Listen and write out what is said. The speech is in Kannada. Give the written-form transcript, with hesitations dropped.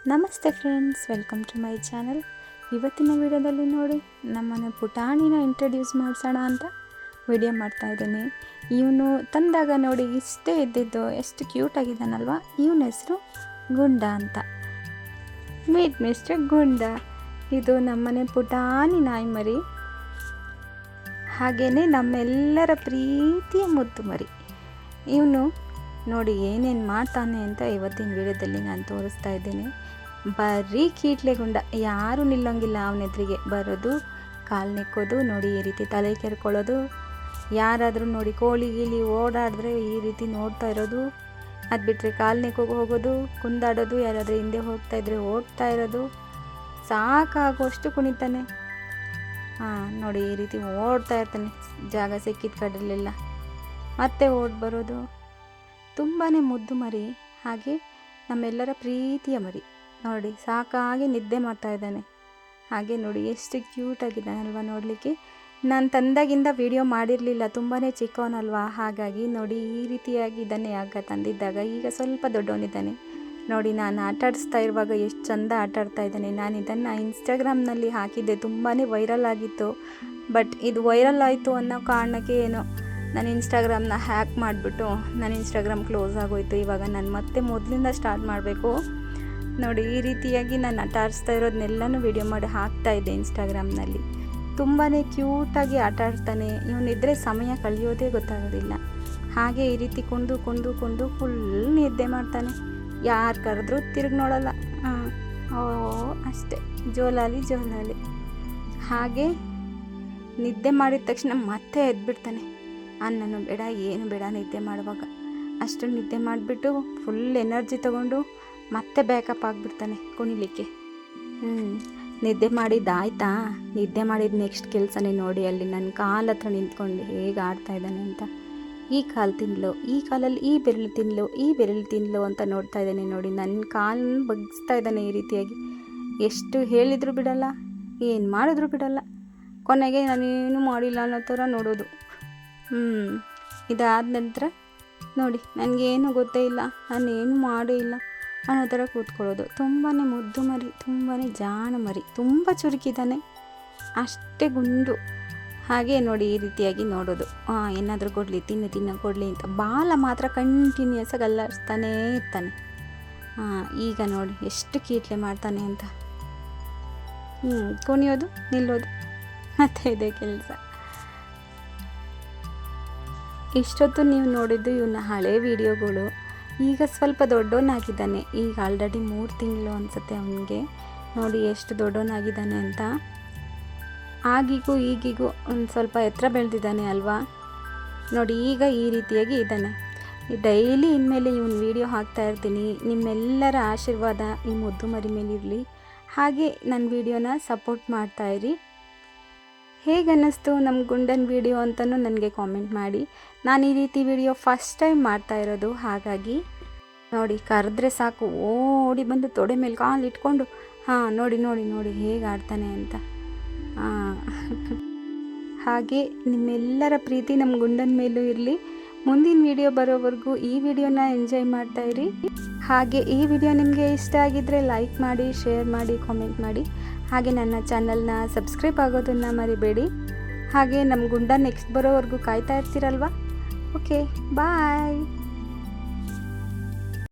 ನಮಸ್ತೆ friends, welcome to my channel. ಇವತ್ತಿನ ವಿಡಿಯೋದಲ್ಲಿ ನೋಡಿ ನಮ್ಮನೆ ಪುಟಾಣಿನ ಇಂಟ್ರಡ್ಯೂಸ್ ಮಾಡಿಸೋಣ ಅಂತ ವಿಡಿಯೋ ಮಾಡ್ತಾಯಿದ್ದೀನಿ. ಇವನು ತಂದಾಗ ನೋಡಿ ಇಷ್ಟೇ ಇದ್ದಿದ್ದು, ಎಷ್ಟು ಕ್ಯೂಟ್ ಆಗಿದ್ದಾನಲ್ವ. ಇವನ ಹೆಸರು ಗುಂಡ ಅಂತ. ಮೀಟ್ ಮಿಸ್ಟರ್ ಗುಂಡ. ಇದು ನಮ್ಮನೆ ಪುಟಾಣಿ ನಾಯಿ ಮರಿ, ಹಾಗೆಯೇ ನಮ್ಮೆಲ್ಲರ ಪ್ರೀತಿಯ ಮುದ್ದು ಮರಿ. ಇವನು ನೋಡಿ ಏನೇನು ಮಾಡ್ತಾನೆ ಅಂತ ಇವತ್ತಿನ ವಿಡಿಯೋದಲ್ಲಿ ನಾನು ತೋರಿಸ್ತಾ ಇದ್ದೀನಿ. ಬರೀ ಕೀಟ್ಲೆ ಗುಂಡ, ಯಾರೂ ನಿಲ್ಲೋಂಗಿಲ್ಲ ಅವನ ಎದುರಿಗೆ. ಬರೋದು, ಕಾಲು ನೆಕ್ಕೋದು, ನೋಡಿ ಈ ರೀತಿ ತಲೆ ಕೆರ್ಕೊಳ್ಳೋದು. ಯಾರಾದರೂ ನೋಡಿ ಕೋಳಿ ಗೀಲಿ ಓಡಾಡಿದ್ರೆ ಈ ರೀತಿ ನೋಡ್ತಾ ಇರೋದು. ಅದು ಬಿಟ್ಟರೆ ಕಾಲು ನೆಕ್ಕೋಗಿ ಹೋಗೋದು, ಕುಂದಾಡೋದು, ಯಾರಾದರೂ ಹಿಂದೆ ಹೋಗ್ತಾಯಿದ್ರೆ ಓಡ್ತಾ ಇರೋದು. ಸಾಕಾಗುವಷ್ಟು ಕುಣಿತಾನೆ. ನೋಡಿ ಈ ರೀತಿ ಓಡ್ತಾ ಇರ್ತಾನೆ, ಜಾಗ ಸಿಕ್ಕಿದ ಕಡೆಯಲ್ಲೆಲ್ಲ ಮತ್ತೆ ಓಡಿ ಬರೋದು. ತುಂಬಾ ಮುದ್ದು ಮರಿ, ಹಾಗೆ ನಮ್ಮೆಲ್ಲರ ಪ್ರೀತಿಯ ಮರಿ. ನೋಡಿ ಸಾಕಾಗಿ ನಿದ್ದೆ ಮಾಡ್ತಾ ಇದ್ದಾನೆ. ಹಾಗೆ ನೋಡಿ ಎಷ್ಟು ಕ್ಯೂಟಾಗಿದ್ದಾನಲ್ವ ನೋಡಲಿಕ್ಕೆ. ನಾನು ತಂದಾಗಿಂದ ವಿಡಿಯೋ ಮಾಡಿರಲಿಲ್ಲ, ತುಂಬಾ ಚಿಕ್ಕವನಲ್ವ. ಹಾಗಾಗಿ ನೋಡಿ ಈ ರೀತಿಯಾಗಿ ಇದ್ದಾನೆ. ಆಗ ತಂದಿದ್ದಾಗ ಈಗ ಸ್ವಲ್ಪ ದೊಡ್ಡವನಿದ್ದಾನೆ. ನೋಡಿ ನಾನು ಆಟಾಡಿಸ್ತಾ ಇರುವಾಗ ಎಷ್ಟು ಚಂದ ಆಟಾಡ್ತಾ ಇದ್ದಾನೆ. ನಾನು ಇದನ್ನು ಇನ್ಸ್ಟಾಗ್ರಾಮ್ನಲ್ಲಿ ಹಾಕಿದ್ದೆ, ತುಂಬಾ ವೈರಲ್ ಆಗಿತ್ತು. ಬಟ್ ಇದು ವೈರಲ್ ಆಯಿತು ಅನ್ನೋ ಕಾರಣಕ್ಕೆ ಏನೋ ನಾನು ಇನ್ಸ್ಟಾಗ್ರಾಮ್ನ ಹ್ಯಾಕ್ ಮಾಡಿಬಿಟ್ಟು ನನ್ನ ಇನ್ಸ್ಟಾಗ್ರಾಮ್ ಕ್ಲೋಸ್ ಆಗೋಯ್ತು. ಇವಾಗ ನಾನು ಮತ್ತೆ ಮೊದಲಿಂದ ಸ್ಟಾರ್ಟ್ ಮಾಡಬೇಕು. ನೋಡಿ ಈ ರೀತಿಯಾಗಿ ನಾನು ಆಟ ಆಡಿಸ್ತಾ ಇರೋದನ್ನೆಲ್ಲನೂ ವಿಡಿಯೋ ಮಾಡಿ ಹಾಕ್ತಾಯಿದ್ದೆ ಇನ್ಸ್ಟಾಗ್ರಾಮ್ನಲ್ಲಿ. ತುಂಬಾ ಕ್ಯೂಟಾಗಿ ಆಟ ಆಡ್ತಾನೆ. ಇವನಿದ್ದರೆ ಸಮಯ ಕಳೆಯೋದೇ ಗೊತ್ತಾಗೋದಿಲ್ಲ. ಹಾಗೆ ಈ ರೀತಿ ಕೊಂಡು ಫುಲ್ ನಿದ್ದೆ ಮಾಡ್ತಾನೆ. ಯಾರು ಕರೆದ್ರೂ ತಿರುಗಿ ನೋಡೋಲ್ಲ. ಅಷ್ಟೇ, ಜೋಲಾಲಿ. ಹಾಗೆ ನಿದ್ದೆ ಮಾಡಿದ ತಕ್ಷಣ ಮತ್ತೆ ಎದ್ಬಿಡ್ತಾನೆ. ಅನ್ನನೂ ಬೇಡ, ಏನು ಬೇಡ ನಿದ್ದೆ ಮಾಡುವಾಗ. ಅಷ್ಟು ನಿದ್ದೆ ಮಾಡಿಬಿಟ್ಟು ಫುಲ್ ಎನರ್ಜಿ ತೊಗೊಂಡು ಮತ್ತೆ ಬ್ಯಾಕಪ್ ಆಗಿಬಿಡ್ತಾನೆ ಕುಣಿಲಿಕ್ಕೆ. ನಿದ್ದೆ ಮಾಡಿದ್ದಾಯ್ತಾ? ನಿದ್ದೆ ಮಾಡಿದ ನೆಕ್ಸ್ಟ್ ಕೆಲಸನೇ ನೋಡಿ, ಅಲ್ಲಿ ನನ್ನ ಕಾಲ ಹತ್ರ ನಿಂತ್ಕೊಂಡು ಹೇಗೆ ಆಡ್ತಾ ಇದ್ದಾನೆ ಅಂತ. ಈ ಕಾಲು ತಿನ್ನಲು, ಈ ಕಾಲಲ್ಲಿ ಈ ಬೆರಳು ತಿನ್ನಲು ಅಂತ ನೋಡ್ತಾ ಇದ್ದಾನೆ. ನೋಡಿ ನನ್ನ ಕಾಲನ್ನು ಬಗ್ಗಿಸ್ತಾ ಇದ್ದಾನೆ ಈ ರೀತಿಯಾಗಿ. ಎಷ್ಟು ಹೇಳಿದರೂ ಬಿಡಲ್ಲ, ಏನು ಮಾಡಿದ್ರು ಬಿಡಲ್ಲ. ಕೊನೆಗೆ ನಾನೇನು ಮಾಡಿಲ್ಲ ಅನ್ನೋ ಥರ ನೋಡೋದು. ಇದಾದ ನಂತರ ನೋಡಿ ನನಗೇನು ಗೊತ್ತೇ ಇಲ್ಲ, ನಾನೇನು ಮಾಡೇ ಇಲ್ಲ ಅನ್ನೋ ಥರ ಕೂತ್ಕೊಳ್ಳೋದು. ತುಂಬಾ ಮುದ್ದು ಮರಿ, ತುಂಬಾ ಜಾಣ ಮರಿ, ತುಂಬ ಚುರುಕಿದ್ದಾನೆ, ಅಷ್ಟೇ ಗುಂಡು. ಹಾಗೆ ನೋಡಿ ಈ ರೀತಿಯಾಗಿ ನೋಡೋದು. ಏನಾದರೂ ಕೊಡಲಿ, ತಿನ್ನ ಕೊಡಲಿ ಅಂತ. ಬಾಲ ಮಾತ್ರ ಕಂಟಿನ್ಯೂಸ್ ಆಗಿ ಅಲ್ಲಾಡಿಸ್ತಾನೇ ಇರ್ತಾನೆ. ಈಗ ನೋಡಿ ಎಷ್ಟು ಕೀಟ್ಲೆ ಮಾಡ್ತಾನೆ ಅಂತ. ಕುಣಿಯೋದು, ನಿಲ್ಲೋದು, ಮತ್ತೆ ಇದೇ ಕೆಲಸ. ಇಷ್ಟೊತ್ತು ನೀವು ನೋಡಿದ್ದು ಇವನ ಹಳೆ ವಿಡಿಯೋಗಳು. ಈಗ ಸ್ವಲ್ಪ ದೊಡ್ಡವನಾಗಿದ್ದಾನೆ. ಈಗ ಆಲ್ರೆಡಿ 3 ತಿಂಗಳು ಅನಿಸುತ್ತೆ ಅವನಿಗೆ. ನೋಡಿ ಎಷ್ಟು ದೊಡ್ಡವನಾಗಿದ್ದಾನೆ ಅಂತ. ಆಗೀಗೂ ಈಗಿಗೂ ಒಂದು ಸ್ವಲ್ಪ ಎತ್ತರ ಬೆಳೆದಿದ್ದಾನೆ ಅಲ್ವಾ. ನೋಡಿ ಈಗ ಈ ರೀತಿಯಾಗಿ ಇದ್ದಾನೆ. ಡೈಲಿ ಇನ್ಮೇಲೆ ಇವನು ವಿಡಿಯೋ ಹಾಕ್ತಾ ಇರ್ತೀನಿ. ನಿಮ್ಮೆಲ್ಲರ ಆಶೀರ್ವಾದ ಈ ಮುದ್ದು ಮರಿ ಮೇಲಿರಲಿ. ಹಾಗೆ ನನ್ನ ವಿಡಿಯೋನ ಸಪೋರ್ಟ್ ಮಾಡ್ತಾಯಿರಿ. ಹೇಗೆ ಅನ್ನಿಸ್ತು ನಮ್ಮ ಗುಂಡನ ವಿಡಿಯೋ ಅಂತಲೂ ನನಗೆ ಕಾಮೆಂಟ್ ಮಾಡಿ. ನಾನು ಈ ರೀತಿ ವಿಡಿಯೋ ಫಸ್ಟ್ ಟೈಮ್ ಮಾಡ್ತಾ ಇರೋದು. ಹಾಗಾಗಿ ನೋಡಿ ಕರೆದ್ರೆ ಸಾಕು ಓಡಿ ಬಂದು ತೊಡೆ ಮೇಲೆ ಕಾಲು ಇಟ್ಕೊಂಡು ನೋಡಿ ಹೇಗೆ ಆಡ್ತಾನೆ ಅಂತ. ಹಾಗೆ ನಿಮ್ಮೆಲ್ಲರ ಪ್ರೀತಿ ನಮ್ಮ ಗುಂಡನ ಮೇಲೂ ಇರಲಿ. ಮುಂದಿನ ವಿಡಿಯೋ ಬರೋವರೆಗೂ ಈ ವಿಡಿಯೋನ ಎಂಜಾಯ್ ಮಾಡ್ತಾಯಿರಿ. ಹಾಗೆ ಈ ವಿಡಿಯೋ ನಿಮಗೆ ಇಷ್ಟ ಆಗಿದ್ದರೆ ಲೈಕ್ ಮಾಡಿ, ಶೇರ್ ಮಾಡಿ, ಕಾಮೆಂಟ್ ಮಾಡಿ. ಹಾಗೆ ನನ್ನ ಚಾನಲ್ನ ಸಬ್ಸ್ಕ್ರೈಬ್ ಆಗೋದನ್ನು ಮರಿಬೇಡಿ. ಹಾಗೆ ನಮ್ಮ ಗುಂಡ ನೆಕ್ಸ್ಟ್ ಬರೋವರೆಗೂ ಕಾಯ್ತಾ ಇರ್ತೀರಲ್ವ. ಓಕೆ, ಬಾಯ್.